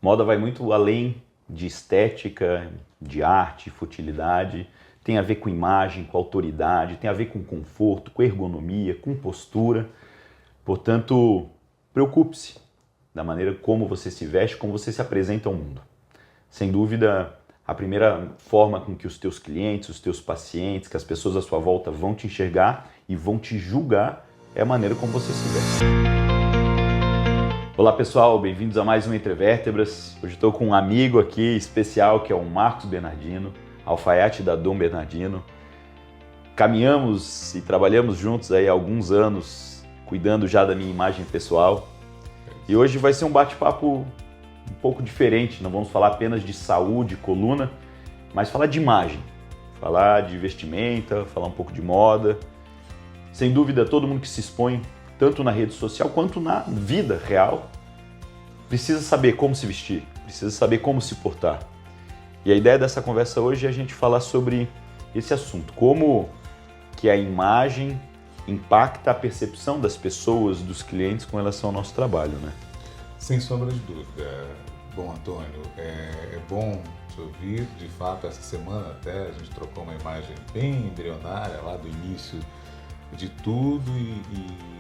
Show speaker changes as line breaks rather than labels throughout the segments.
Moda vai muito além de estética, de arte, futilidade. Tem a ver com imagem, com autoridade, tem a ver com conforto, com ergonomia, com postura. Portanto, preocupe-se da maneira como você se veste, como você se apresenta ao mundo. Sem dúvida, a primeira forma com que os teus clientes, os teus pacientes, que as pessoas à sua volta vão te enxergar e vão te julgar é a maneira como você se veste. Olá pessoal, bem-vindos a mais um Entre Vértebras. Hoje estou com um amigo aqui especial que é o Marcos Bernardino, alfaiate da Dom Bernardino. Caminhamos e trabalhamos juntos aí há alguns anos, cuidando já da minha imagem pessoal. E hoje vai ser um bate-papo um pouco diferente, não vamos falar apenas de saúde, coluna, mas falar de imagem, falar de vestimenta, falar um pouco de moda. Sem dúvida, todo mundo que se expõe, tanto na rede social quanto na vida real, precisa saber como se vestir, precisa saber como se portar. E a ideia dessa conversa hoje é a gente falar sobre esse assunto, como que a imagem impacta a percepção das pessoas, dos clientes com relação ao nosso trabalho, né?
Sem sombra de dúvida. Bom, Antônio, é bom te ouvir. De fato, essa semana até a gente trocou uma imagem bem embrionária lá do início de tudo e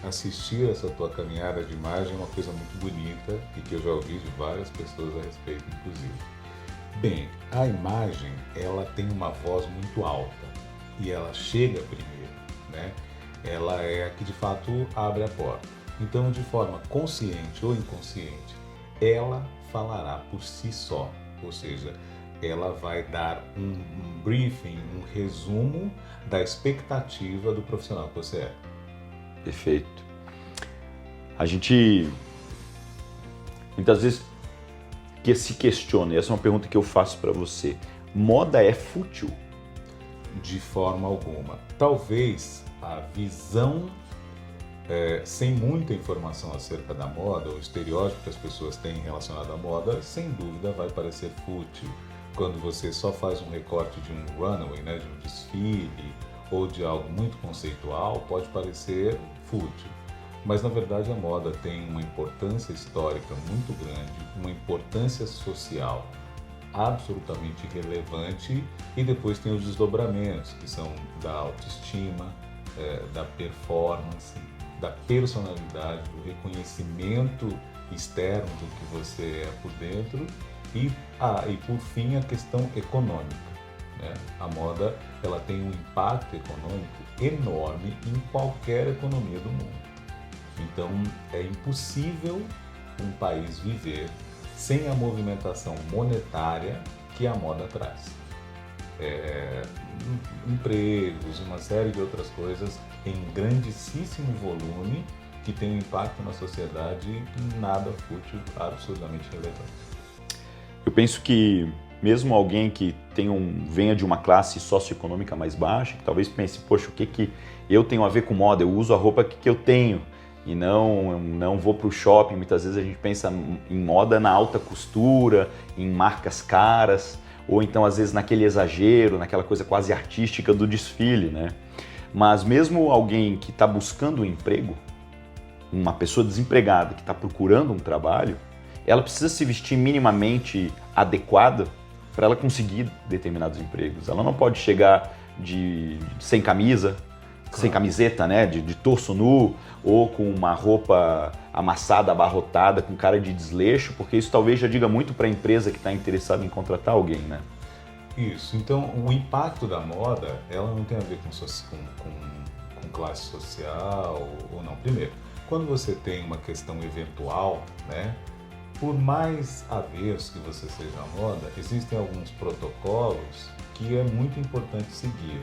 assistir essa tua caminhada de imagem é uma coisa muito bonita e que eu já ouvi de várias pessoas a respeito, inclusive. Bem, a imagem, ela tem uma voz muito alta e ela chega primeiro, né? Ela é a que de fato abre a porta. Então, de forma consciente ou inconsciente, ela falará por si só, ou seja, ela vai dar um briefing, um resumo da expectativa do profissional que você é.
Perfeito. A gente muitas vezes que se questiona, e essa é uma pergunta que eu faço para você: moda é fútil?
De forma alguma. Talvez a visão sem muita informação acerca da moda, o estereótipo que as pessoas têm relacionado à moda, sem dúvida vai parecer fútil. Quando você só faz um recorte de um runway, né, de um desfile, ou de algo muito conceitual, pode parecer fútil. Mas na verdade a moda tem uma importância histórica muito grande, uma importância social absolutamente relevante, e depois tem os desdobramentos, que são da autoestima, da performance, da personalidade, do reconhecimento externo do que você é por dentro e por fim a questão econômica, né? A moda, ela tem um impacto econômico enorme em qualquer economia do mundo. Então é impossível um país viver sem a movimentação monetária que a moda traz. Empregos, uma série de outras coisas em grandíssimo volume que tem um impacto na sociedade nada fútil, absurdamente relevante.
Eu penso que mesmo alguém que venha de uma classe socioeconômica mais baixa, que talvez pense, poxa, o que eu tenho a ver com moda? Eu uso a roupa que eu tenho e não vou para o shopping. Muitas vezes a gente pensa em moda na alta costura, em marcas caras, ou então às vezes naquele exagero, naquela coisa quase artística do desfile, né? Mas mesmo alguém que está buscando um emprego, uma pessoa desempregada que está procurando um trabalho, ela precisa se vestir minimamente adequada para ela conseguir determinados empregos. Ela não pode chegar sem camisa, claro, sem camiseta, né, de torso nu, ou com uma roupa amassada, abarrotada, com cara de desleixo, porque isso talvez já diga muito para a empresa que está interessada em contratar alguém, né?
Isso. Então, o impacto da moda, ela não tem a ver com classe social ou não. Primeiro, quando você tem uma questão eventual, né, por mais avesso que você seja à moda, existem alguns protocolos que é muito importante seguir,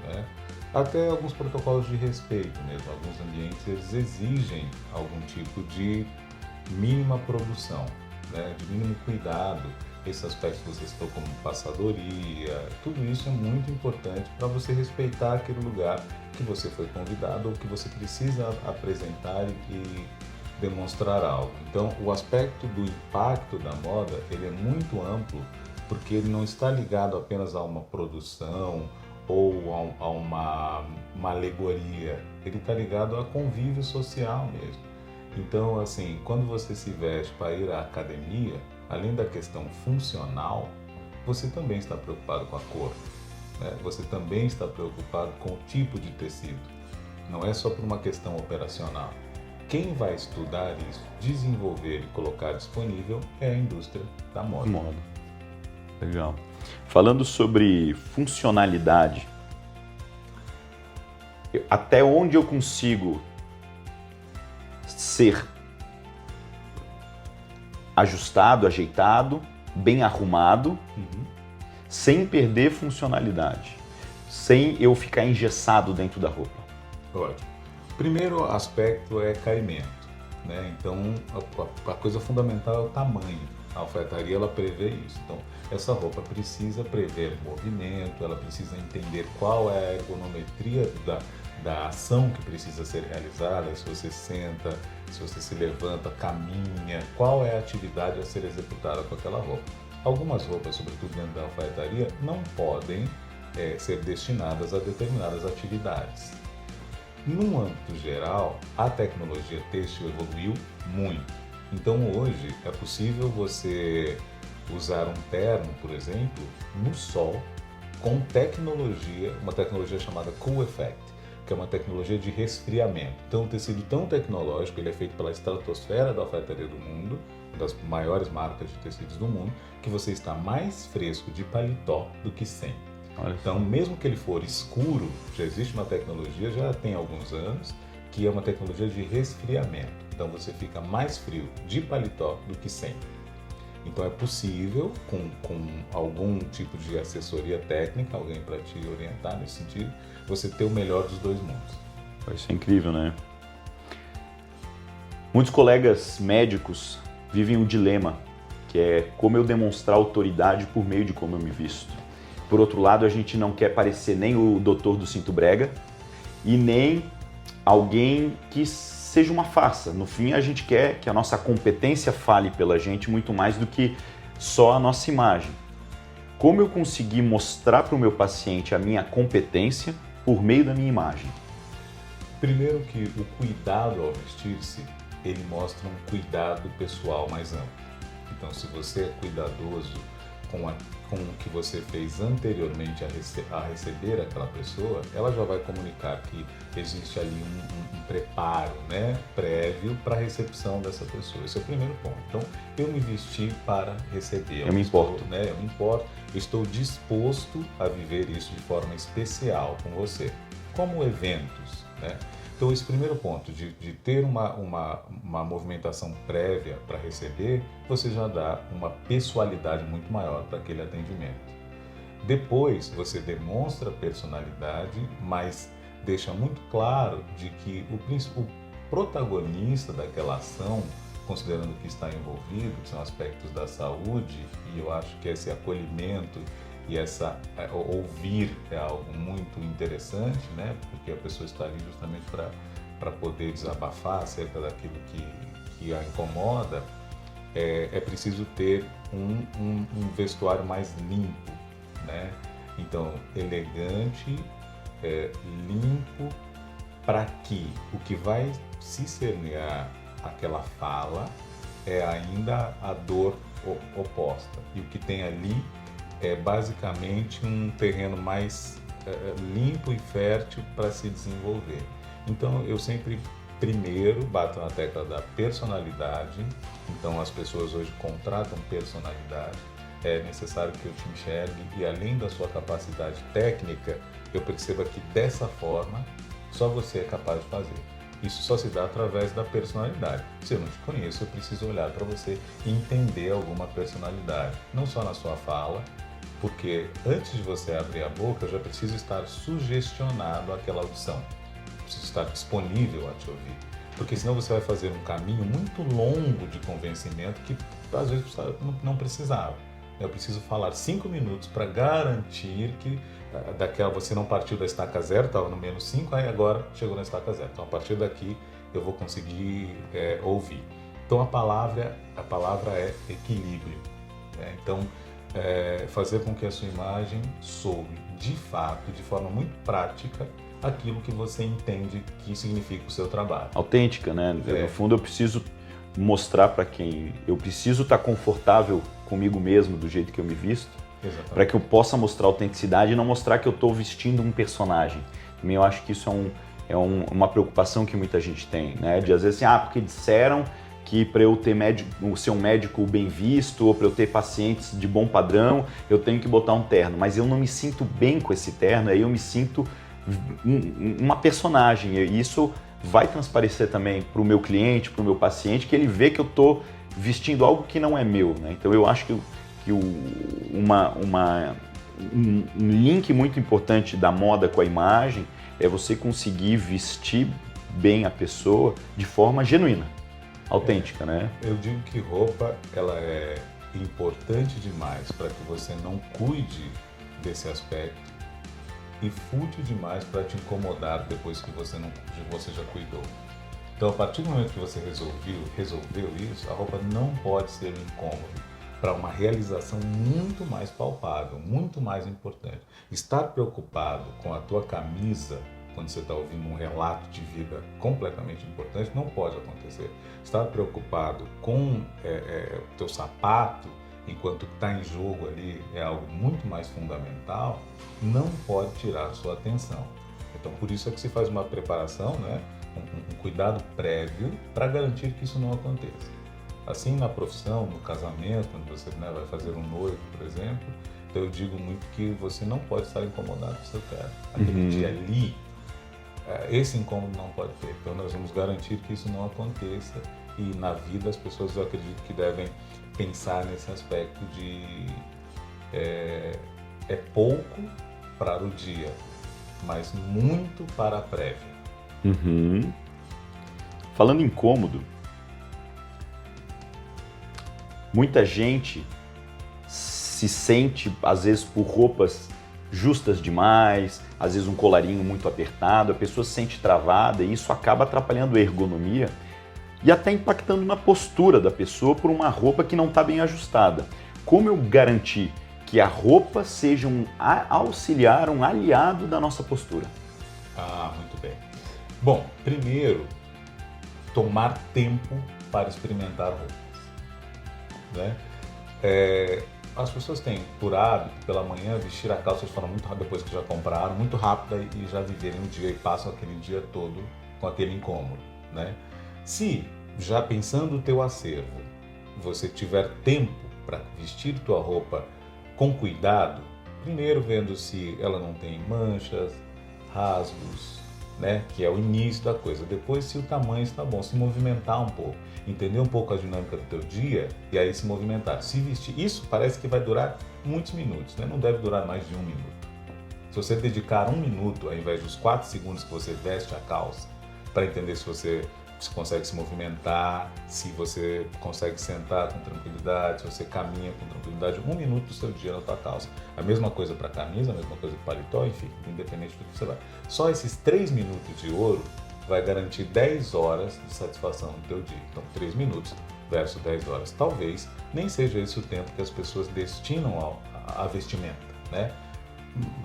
né? Até alguns protocolos de respeito mesmo. Alguns ambientes eles exigem algum tipo de mínima produção, né? De mínimo cuidado. Esse aspecto que você citou como passadoria, tudo isso é muito importante para você respeitar aquele lugar que você foi convidado ou que você precisa apresentar e demonstrar algo. Então, o aspecto do impacto da moda, ele é muito amplo, porque ele não está ligado apenas a uma produção ou a uma alegoria, ele está ligado a convívio social mesmo. Então, assim, quando você se veste para ir à academia, além da questão funcional, você também está preocupado com a cor, né? Você também está preocupado com o tipo de tecido. Não é só por uma questão operacional. Quem vai estudar isso, desenvolver e colocar disponível é a indústria da moda.
Moda. Legal. Falando sobre funcionalidade, até onde eu consigo ser ajustado, ajeitado, bem arrumado, sem perder funcionalidade, sem eu ficar engessado dentro da roupa?
Ótimo. Primeiro aspecto é caimento, né? Então, a coisa fundamental é o tamanho. A alfaiataria, ela prevê isso. Então, essa roupa precisa prever movimento, ela precisa entender qual é a ergonometria da ação que precisa ser realizada, se você senta, se você se levanta, caminha, qual é a atividade a ser executada com aquela roupa. Algumas roupas, sobretudo dentro da alfaiataria, não podem ser destinadas a determinadas atividades. No âmbito geral, a tecnologia têxtil evoluiu muito. Então hoje é possível você usar um terno, por exemplo, no sol, com tecnologia, uma tecnologia chamada Cool Effect, que é uma tecnologia de resfriamento. Então, um tecido tão tecnológico, ele é feito pela estratosfera da alfaiataria do mundo, uma das maiores marcas de tecidos do mundo, que você está mais fresco de paletó do que sem. Então, mesmo que ele for escuro, já existe uma tecnologia, já tem alguns anos, que é uma tecnologia de resfriamento. Então, você fica mais frio de paletó do que sem. Então, é possível, com algum tipo de assessoria técnica, alguém para te orientar nesse sentido, você ter o melhor dos dois mundos.
Isso é incrível, né? Muitos colegas médicos vivem um dilema, que é como eu demonstrar autoridade por meio de como eu me visto. Por outro lado, a gente não quer parecer nem o doutor do cinto brega e nem alguém que seja uma farsa. No fim, a gente quer que a nossa competência fale pela gente muito mais do que só a nossa imagem. Como eu conseguir mostrar para o meu paciente a minha competência por meio da minha imagem?
Primeiro que o cuidado ao vestir-se, ele mostra um cuidado pessoal mais amplo. Então, se você é cuidadoso com o que você fez anteriormente a receber aquela pessoa, ela já vai comunicar que existe ali um preparo, né, prévio para a recepção dessa pessoa. Esse é o primeiro ponto. Então, eu me vesti para receber.
Eu me importo.
Eu me importo, eu estou disposto a viver isso de forma especial com você, como eventos, né? Então, esse primeiro ponto de ter uma movimentação prévia para receber, você já dá uma pessoalidade muito maior para aquele atendimento. Depois, você demonstra personalidade, mas deixa muito claro de que o protagonista daquela ação, considerando que está envolvido, que são aspectos da saúde, e eu acho que esse acolhimento e ouvir é algo muito interessante, né? Porque a pessoa está ali justamente para poder desabafar acerca daquilo que a incomoda. É preciso ter um vestuário mais limpo, né? Então, elegante, limpo, para que o que vai se cernear aquela fala é ainda a dor oposta. E o que tem ali é basicamente um terreno mais limpo e fértil para se desenvolver. Então, eu sempre primeiro bato na tecla da personalidade. Então, as pessoas hoje contratam personalidade. É necessário que eu te enxergue e, além da sua capacidade técnica, eu perceba que dessa forma só você é capaz de fazer. Isso só se dá através da personalidade. Se eu não te conheço, eu preciso olhar para você e entender alguma personalidade. Não só na sua fala, porque antes de você abrir a boca, eu já preciso estar sugestionado àquela audição. Preciso estar disponível a te ouvir. Porque senão você vai fazer um caminho muito longo de convencimento que às vezes não precisava. Eu preciso falar 5 minutos para garantir que você não partiu da estaca zero, estava no menos 5, aí agora chegou na estaca zero. Então, a partir daqui, eu vou conseguir ouvir. Então, a palavra é equilíbrio, né? Então, fazer com que a sua imagem soe, de fato, de forma muito prática, aquilo que você entende que significa o seu trabalho.
Autêntica, né? No fundo, eu preciso mostrar para quem... Eu preciso estar confortável comigo mesmo, do jeito que eu me visto, para que eu possa mostrar autenticidade e não mostrar que eu estou vestindo um personagem. Também eu acho que isso uma preocupação que muita gente tem, né? De às vezes assim, porque disseram que para eu ser um médico bem visto ou para eu ter pacientes de bom padrão, eu tenho que botar um terno. Mas eu não me sinto bem com esse terno, aí eu me sinto uma personagem. E isso vai transparecer também para o meu cliente, para o meu paciente, que ele vê que eu estou vestindo algo que não é meu, né? Então eu acho que um link muito importante da moda com a imagem é você conseguir vestir bem a pessoa de forma genuína, autêntica, né?
Eu digo que roupa ela é importante demais para que você não cuide desse aspecto e fútil demais para te incomodar depois que você já cuidou. Então, a partir do momento que você resolveu isso, a roupa não pode ser um incômodo para uma realização muito mais palpável, muito mais importante. Estar preocupado com a tua camisa quando você está ouvindo um relato de vida completamente importante não pode acontecer. Estar preocupado com o teu sapato enquanto está em jogo ali é algo muito mais fundamental, não pode tirar a sua atenção. Então, por isso é que se faz uma preparação, né? Um cuidado prévio para garantir que isso não aconteça. Assim, na profissão, no casamento, quando você vai fazer um noivo, por exemplo, então eu digo muito que você não pode estar incomodado com o seu terno. Aquele dia ali, esse incômodo não pode ter. Então nós vamos garantir que isso não aconteça e na vida as pessoas, eu acredito que devem pensar nesse aspecto de é pouco para o dia, mas muito para a prévia.
Falando em cômodo, muita gente se sente, às vezes, por roupas justas demais, às vezes um colarinho muito apertado, a pessoa se sente travada e isso acaba atrapalhando a ergonomia e até impactando na postura da pessoa por uma roupa que não está bem ajustada. Como eu garantir que a roupa seja um auxiliar, um aliado da nossa postura?
Muito bem. Bom, primeiro, tomar tempo para experimentar roupas, né? As pessoas têm por hábito, pela manhã, vestir a calça de forma muito rápida, depois que já compraram, muito rápida e já viverem o dia e passam aquele dia todo com aquele incômodo, né? Se, já pensando o teu acervo, você tiver tempo para vestir tua roupa com cuidado, primeiro vendo se ela não tem manchas, rasgos, né? Que é o início da coisa. Depois, se o tamanho está bom, se movimentar um pouco, entender um pouco a dinâmica do teu dia e aí se movimentar. Se vestir, isso parece que vai durar muitos minutos, né? Não deve durar mais de 1 minuto. Se você dedicar 1 minuto, ao invés dos 4 segundos que você veste a calça, para entender se você consegue se movimentar, se você consegue sentar com tranquilidade, se você caminha com tranquilidade, 1 minuto do seu dia na tua calça. A mesma coisa para a camisa, a mesma coisa para o paletó, enfim, independente do que você vai. Só esses 3 minutos de ouro vai garantir 10 horas de satisfação no teu dia. Então, 3 minutos versus 10 horas. Talvez nem seja esse o tempo que as pessoas destinam à vestimenta, né?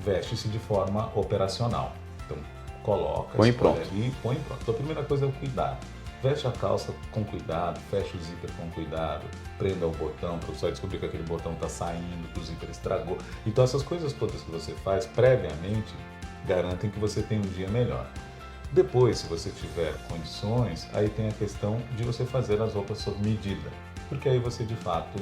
Veste-se de forma operacional. Então, coloca,
põe pronto.
Ali, põe pronto. Então, a primeira coisa é o cuidado. Veste a calça com cuidado, fecha o zíper com cuidado, prenda o botão para você descobrir que aquele botão está saindo, que o zíper estragou. Então, essas coisas todas que você faz previamente garantem que você tenha um dia melhor. Depois, se você tiver condições, aí tem a questão de você fazer as roupas sob medida, porque aí você de fato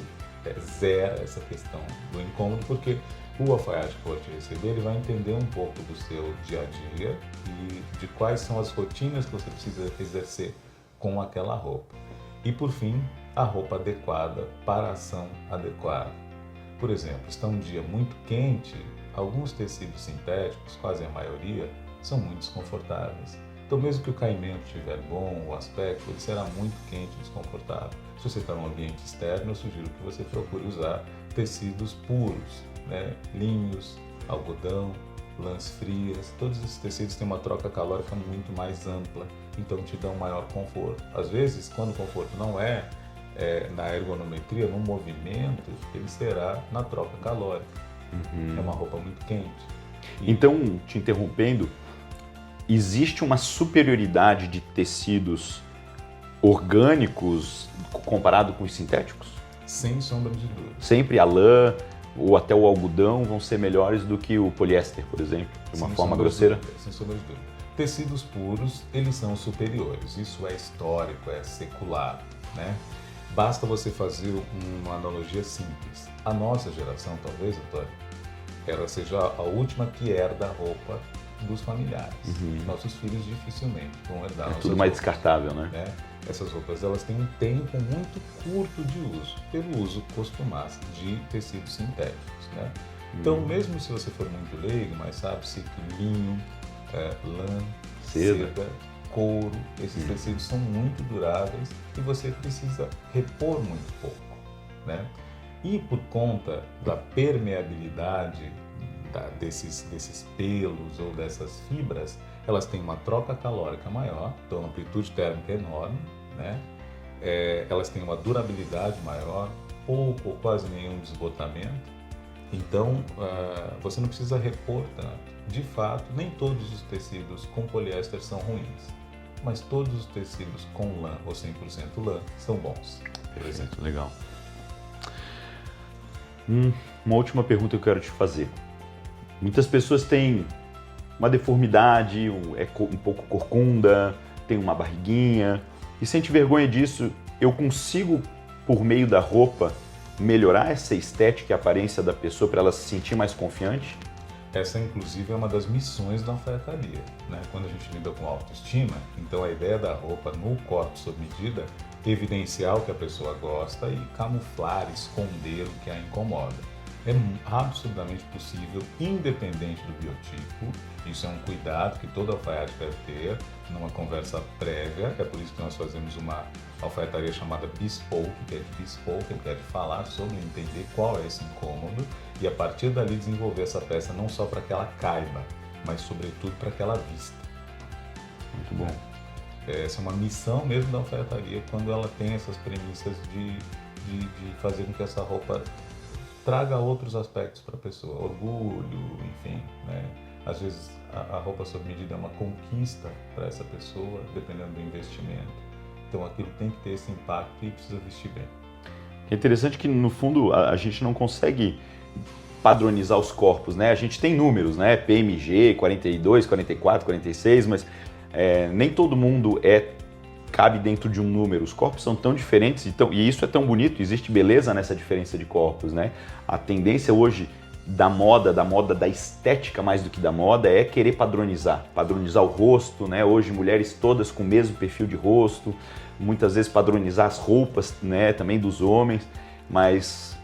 zera essa questão do incômodo, porque o alfaiate que for te receber, ele vai entender um pouco do seu dia a dia e de quais são as rotinas que você precisa exercer com aquela roupa. E por fim, a roupa adequada para a ação adequada. Por exemplo, está um dia muito quente, alguns tecidos sintéticos, quase a maioria, são muito desconfortáveis. Então, mesmo que o caimento estiver bom, o aspecto, ele será muito quente e desconfortável. Se você está num ambiente externo, eu sugiro que você procure usar tecidos puros, né? Linhos, algodão, lãs frias, todos esses tecidos têm uma troca calórica muito mais ampla, então te dão maior conforto. Às vezes, quando o conforto não é na ergonometria, no movimento, ele será na troca calórica. É uma roupa muito quente.
Então, te interrompendo, existe uma superioridade de tecidos orgânicos comparado com os sintéticos?
Sem sombra de dúvida.
Sempre a lã ou até o algodão vão ser melhores do que o poliéster, por exemplo, de uma forma grosseira?
Sem sombra de dúvida. Tecidos puros, eles são superiores. Isso é histórico, é secular, né? Basta você fazer uma analogia simples. A nossa geração, talvez, Antônio, ela seja a última que herda a roupa dos familiares. Nossos filhos dificilmente vão herdar.
É tudo mais descartável, né?
Essas roupas, elas têm um tempo muito curto de uso, pelo uso costumaz de tecidos sintéticos, né? Então, mesmo se você for muito leigo, mas sabe-se que linho, lã, seda, couro, esses tecidos são muito duráveis e você precisa repor muito pouco, né? E por conta da permeabilidade desses pelos ou dessas fibras, elas têm uma troca calórica maior, então a amplitude térmica é enorme, né? Elas têm uma durabilidade maior, pouco ou quase nenhum desbotamento. Então, você não precisa repor tanto. De fato, nem todos os tecidos com poliéster são ruins, mas todos os tecidos com lã ou 100% lã são bons, por exemplo.
Legal. Uma última pergunta que eu quero te fazer. Muitas pessoas têm uma deformidade, é um pouco corcunda, tem uma barriguinha, e sente vergonha disso. Eu consigo, por meio da roupa, melhorar essa estética e aparência da pessoa para ela se sentir mais confiante?
Essa, inclusive, é uma das missões da alfaiataria, né? Quando a gente lida com autoestima, então a ideia da roupa no corte sob medida é evidenciar o que a pessoa gosta e camuflar, esconder o que a incomoda. É absolutamente possível, independente do biotipo. Isso é um cuidado que todo alfaiate deve ter numa conversa prévia. É por isso que nós fazemos uma alfaiataria chamada bespoke, que é de bespoke, que é de falar sobre, entender qual é esse incômodo e a partir dali desenvolver essa peça não só para que ela caiba, mas sobretudo para que ela vista.
Muito bom.
Essa é uma missão mesmo da alfaiataria quando ela tem essas premissas de fazer com que essa roupa traga outros aspectos para a pessoa, orgulho, enfim, né? Às vezes a roupa sob medida é uma conquista para essa pessoa, dependendo do investimento. Então aquilo tem que ter esse impacto e precisa vestir bem.
É interessante que, no fundo, a gente não consegue padronizar os corpos, né? A gente tem números, né? PMG, 42, 44, 46, mas nem todo mundo cabe dentro de um número. Os corpos são tão diferentes e isso é tão bonito, existe beleza nessa diferença de corpos, né? A tendência hoje da moda, da estética mais do que da moda, é querer padronizar o rosto, né? Hoje mulheres todas com o mesmo perfil de rosto, muitas vezes padronizar as roupas, né? Também dos homens, mas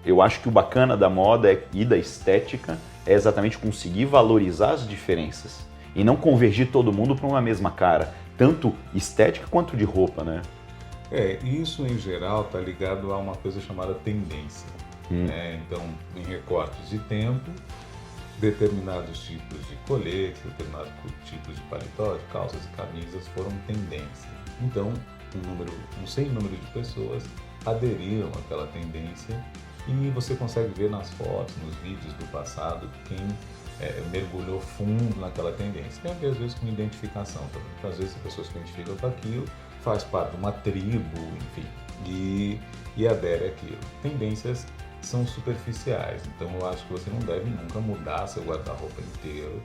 eu acho que o bacana da moda e da estética é exatamente conseguir valorizar as diferenças e não convergir todo mundo para uma mesma cara, tanto estética quanto de roupa, né?
Isso em geral está ligado a uma coisa chamada tendência. Né? Então, em recortes de tempo, determinados tipos de coletes, determinados tipos de paletó, de calças e camisas foram tendência. Então, um sem número de pessoas aderiram àquela tendência e você consegue ver nas fotos, nos vídeos do passado, quem mergulhou fundo naquela tendência. Tem às vezes com identificação também. Então, às vezes as pessoas se identificam com aquilo, faz parte de uma tribo, enfim, e adere àquilo. Tendências são superficiais, então eu acho que você não deve nunca mudar seu guarda-roupa inteiro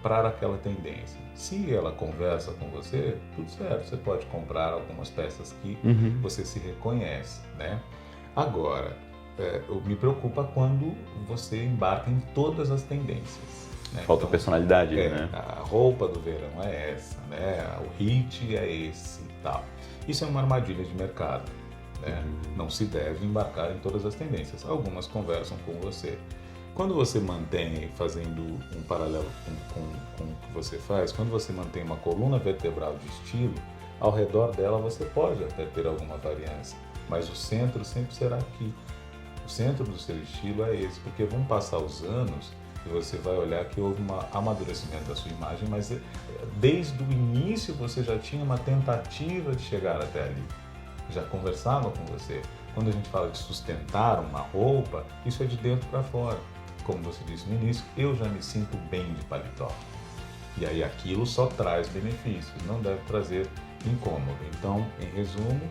para aquela tendência. Se ela conversa com você, tudo certo, você pode comprar algumas peças que você se reconhece, né? Agora, me preocupa quando você embarca em todas as tendências. Né?
Falta
então,
personalidade, né?
A roupa do verão é essa, né? O hit é esse e tal. Isso é uma armadilha de mercado. Né? Não se deve embarcar em todas as tendências. Algumas conversam com você. Quando você mantém, fazendo um paralelo com o que você faz, quando você mantém uma coluna vertebral de estilo, ao redor dela você pode até ter alguma variância, mas o centro sempre será aqui. O centro do seu estilo é esse, porque vão passar os anos e você vai olhar que houve um amadurecimento da sua imagem, mas desde o início você já tinha uma tentativa de chegar até ali. Já conversava com você. Quando a gente fala de sustentar uma roupa, isso é de dentro para fora. Como você disse no início, eu já me sinto bem de paletó. E aí aquilo só traz benefícios, não deve trazer incômodo. Então, em resumo,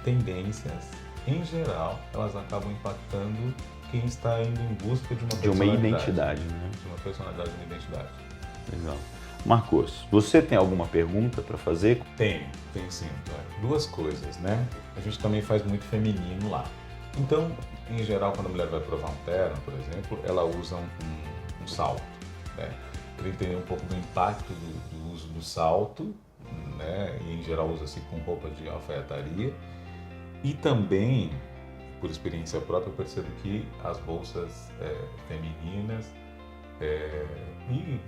tendências, em geral, elas acabam impactando quem está indo em busca de uma personalidade.
Identidade, né?
De uma personalidade, de uma identidade.
Legal. Marcos, você tem alguma pergunta para fazer?
Tem sim. Duas coisas, né? A gente também faz muito feminino lá. Então, em geral, quando a mulher vai provar um terno, por exemplo, ela usa um salto, né? Queria entender um pouco do impacto do uso do salto, né? E em geral usa-se com roupa de alfaiataria. E também, por experiência própria, eu percebo que as bolsas femininas e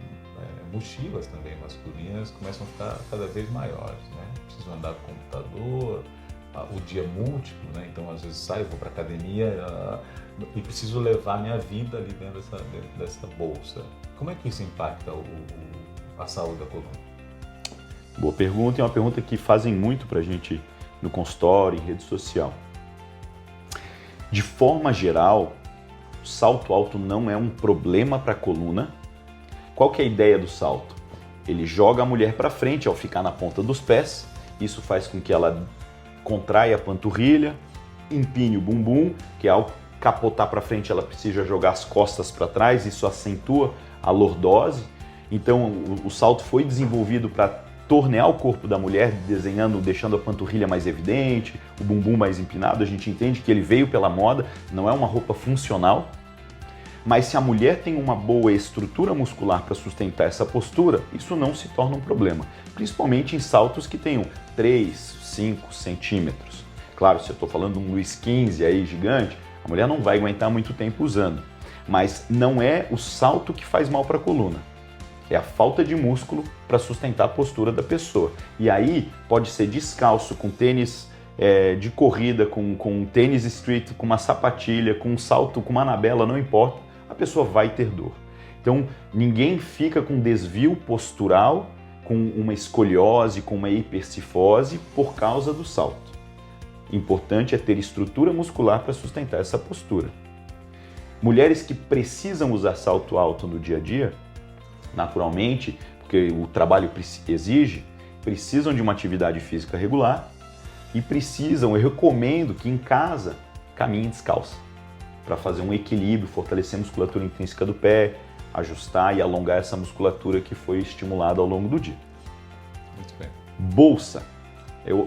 mochilas também masculinas começam a ficar cada vez maiores, né? Preciso andar com o computador, o dia múltiplo, né? Então às vezes saio, vou para academia e preciso levar minha vida ali dentro dessa bolsa. Como é que isso impacta a saúde da coluna?
Boa pergunta, e é uma pergunta que fazem muito para a gente no consultório, em rede social. De forma geral, o salto alto não é um problema para a coluna. Qual que é a ideia do salto? Ele joga a mulher para frente ao ficar na ponta dos pés, isso faz com que ela contraia a panturrilha, empine o bumbum, que ao capotar para frente ela precisa jogar as costas para trás, isso acentua a lordose. Então o salto foi desenvolvido para tornear o corpo da mulher, deixando a panturrilha mais evidente, o bumbum mais empinado. A gente entende que ele veio pela moda, não é uma roupa funcional. Mas se a mulher tem uma boa estrutura muscular para sustentar essa postura, isso não se torna um problema, principalmente em saltos que tenham 3, 5 centímetros. Claro, se eu estou falando de um Luiz XV aí gigante, a mulher não vai aguentar muito tempo usando. Mas não é o salto que faz mal para a coluna, é a falta de músculo para sustentar a postura da pessoa. E aí pode ser descalço, com tênis de corrida, com tênis street, com uma sapatilha, com um salto, com uma anabela, não importa, a pessoa vai ter dor. Então, ninguém fica com desvio postural, com uma escoliose, com uma hipercifose por causa do salto. Importante é ter estrutura muscular para sustentar essa postura. Mulheres que precisam usar salto alto no dia a dia, naturalmente, porque o trabalho exige, precisam de uma atividade física regular e eu recomendo que em casa caminhem descalça, para fazer um equilíbrio, fortalecer a musculatura intrínseca do pé, ajustar e alongar essa musculatura que foi estimulada ao longo do dia.
Muito bem.
Bolsa.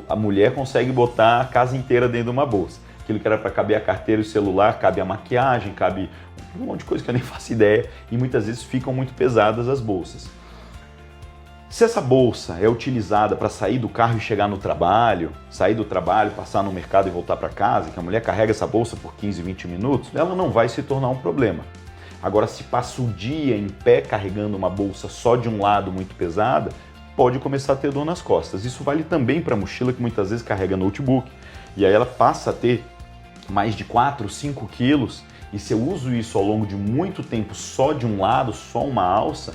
A mulher consegue botar a casa inteira dentro de uma bolsa. Aquilo que era para caber a carteira e o celular, cabe a maquiagem, cabe um monte de coisa que eu nem faço ideia, e muitas vezes ficam muito pesadas as bolsas. Se essa bolsa é utilizada para sair do carro e chegar no trabalho, sair do trabalho, passar no mercado e voltar para casa, que a mulher carrega essa bolsa por 15, 20 minutos, ela não vai se tornar um problema. Agora, se passa o dia em pé carregando uma bolsa só de um lado muito pesada, pode começar a ter dor nas costas. Isso vale também para a mochila, que muitas vezes carrega notebook, e aí ela passa a ter mais de 4, 5 quilos, e se eu uso isso ao longo de muito tempo só de um lado, só uma alça,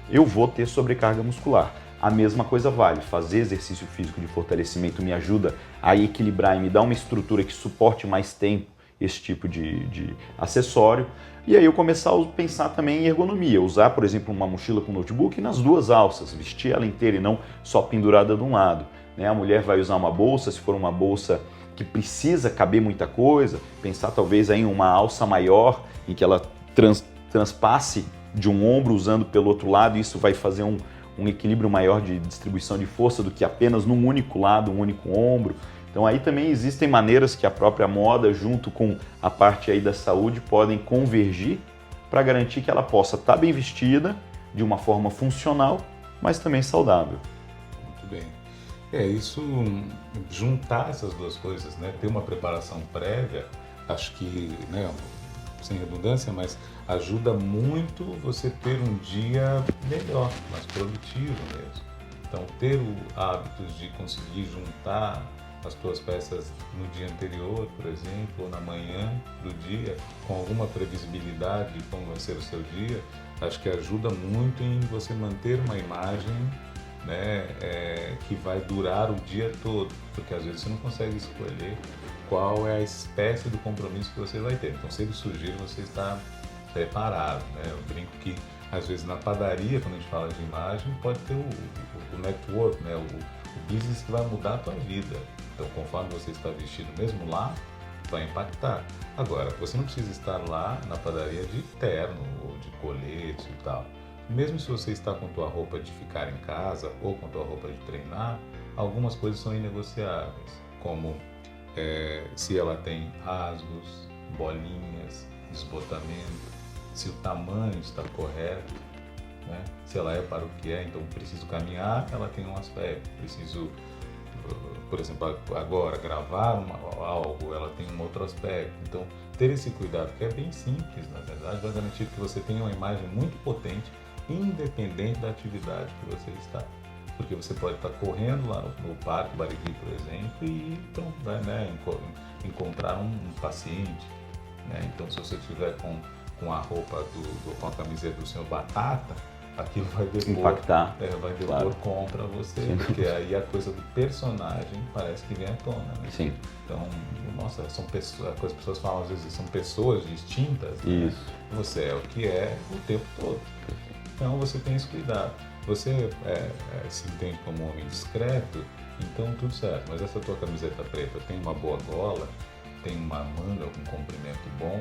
eu vou ter sobrecarga muscular. A mesma coisa vale, fazer exercício físico de fortalecimento me ajuda a equilibrar e me dá uma estrutura que suporte mais tempo esse tipo de acessório. E aí eu começar a pensar também em ergonomia, usar, por exemplo, uma mochila com notebook nas duas alças, vestir ela inteira e não só pendurada de um lado. A mulher vai usar uma bolsa, se for uma bolsa que precisa caber muita coisa, pensar talvez aí em uma alça maior, em que ela transpasse de um ombro usando pelo outro lado, e isso vai fazer um equilíbrio maior de distribuição de força do que apenas num único lado, um único ombro. Então aí também existem maneiras que a própria moda, junto com a parte aí da saúde, podem convergir para garantir que ela possa estar bem vestida, de uma forma funcional, mas também saudável.
Muito bem. Isso, juntar essas duas coisas, né? Ter uma preparação prévia, acho que, né, sem redundância, mas ajuda muito você ter um dia melhor, mais produtivo mesmo. Então, ter o hábito de conseguir juntar as tuas peças no dia anterior, por exemplo, ou na manhã do dia, com alguma previsibilidade de como vai ser o seu dia, acho que ajuda muito em você manter uma imagem, né, que vai durar o dia todo, porque às vezes você não consegue escolher qual é a espécie do compromisso que você vai ter. Então, se ele surgir, você está preparado, né? Eu brinco que Às vezes na padaria, quando a gente fala de imagem, pode ter o network, né? O business que vai mudar a tua vida. Então, conforme você está vestido mesmo lá, vai impactar. Agora, você não precisa estar lá na padaria de terno ou de colete e tal. Mesmo se você está com tua roupa de ficar em casa ou com tua roupa de treinar, algumas coisas são inegociáveis, como se ela tem rasgos, bolinhas, desbotamento, se o tamanho está correto, né? Se ela é para o que é, então preciso caminhar, ela tem um aspecto, preciso, por exemplo, agora gravar algo, ela tem um outro aspecto. Então, ter esse cuidado, que é bem simples, na verdade, vai garantir que você tenha uma imagem muito potente, independente da atividade que você está. Porque você pode estar correndo lá no Parque Barigui, por exemplo, e então, né, encontrar um paciente, né? Então, se você estiver com a roupa, com a camiseta do Senhor Batata, aquilo vai
impactar,
vai depor
claro,
contra você,
sim,
porque aí a coisa do personagem parece que vem à tona, né?
Sim.
Então, nossa, são pessoas, as pessoas falam às vezes, são pessoas distintas, né?
Isso.
Você é o que é o tempo todo. Então você tem esse cuidado. Você se entende como um homem discreto, então tudo certo. Mas essa tua camiseta preta tem uma boa gola, tem uma manga com comprimento bom,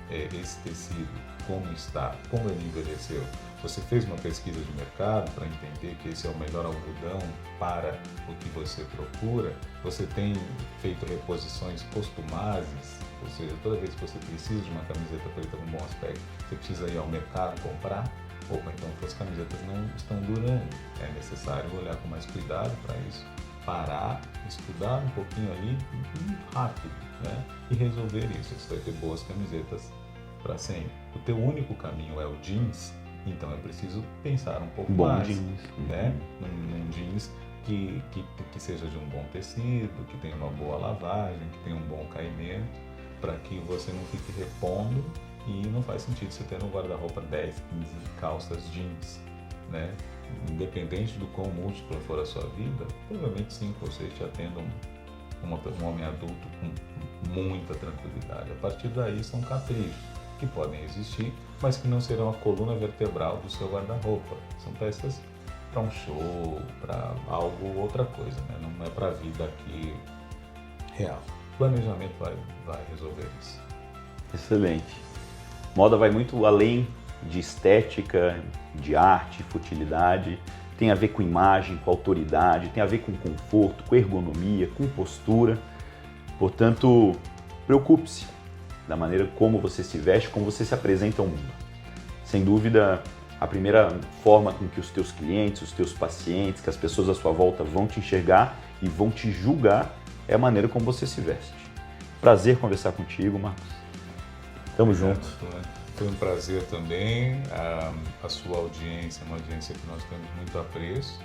esse tecido, como está, como ele envelheceu. Você fez uma pesquisa de mercado para entender que esse é o melhor algodão para o que você procura. Você tem feito reposições costumazes, ou seja, toda vez que você precisa de uma camiseta preta com bom aspecto, você precisa ir ao mercado comprar. Ou então as camisetas não estão durando. É necessário olhar com mais cuidado para isso, parar, estudar um pouquinho ali, rápido, né? E resolver isso. Você vai ter boas camisetas para sempre. O teu único caminho é o jeans, então é preciso pensar um pouco mais,
jeans,
né? Num jeans que seja de um bom tecido, que tenha uma boa lavagem, que tenha um bom caimento, para que você não fique repondo. E não faz sentido você ter no guarda-roupa 10, 15 calças jeans, né? Independente do quão múltipla for a sua vida, provavelmente 5 ou 6 te atendam um homem adulto com muita tranquilidade. A partir daí são caprichos que podem existir, mas que não serão a coluna vertebral do seu guarda-roupa. São peças para um show, para algo, outra coisa, né? Não é para a vida aqui real. O planejamento vai resolver isso.
Excelente. Moda vai muito além de estética, de arte, futilidade, tem a ver com imagem, com autoridade, tem a ver com conforto, com ergonomia, com postura. Portanto, preocupe-se da maneira como você se veste, como você se apresenta ao mundo. Sem dúvida, a primeira forma com que os teus clientes, os teus pacientes, que as pessoas à sua volta vão te enxergar e vão te julgar é a maneira como você se veste. Prazer conversar contigo, Marcos. Tamo junto.
Foi um prazer também. A sua audiência é uma audiência que nós temos muito apreço,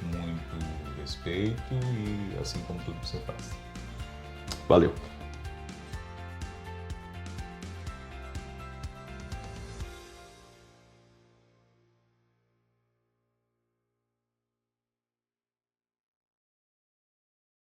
muito respeito e assim como tudo que você faz.
Valeu.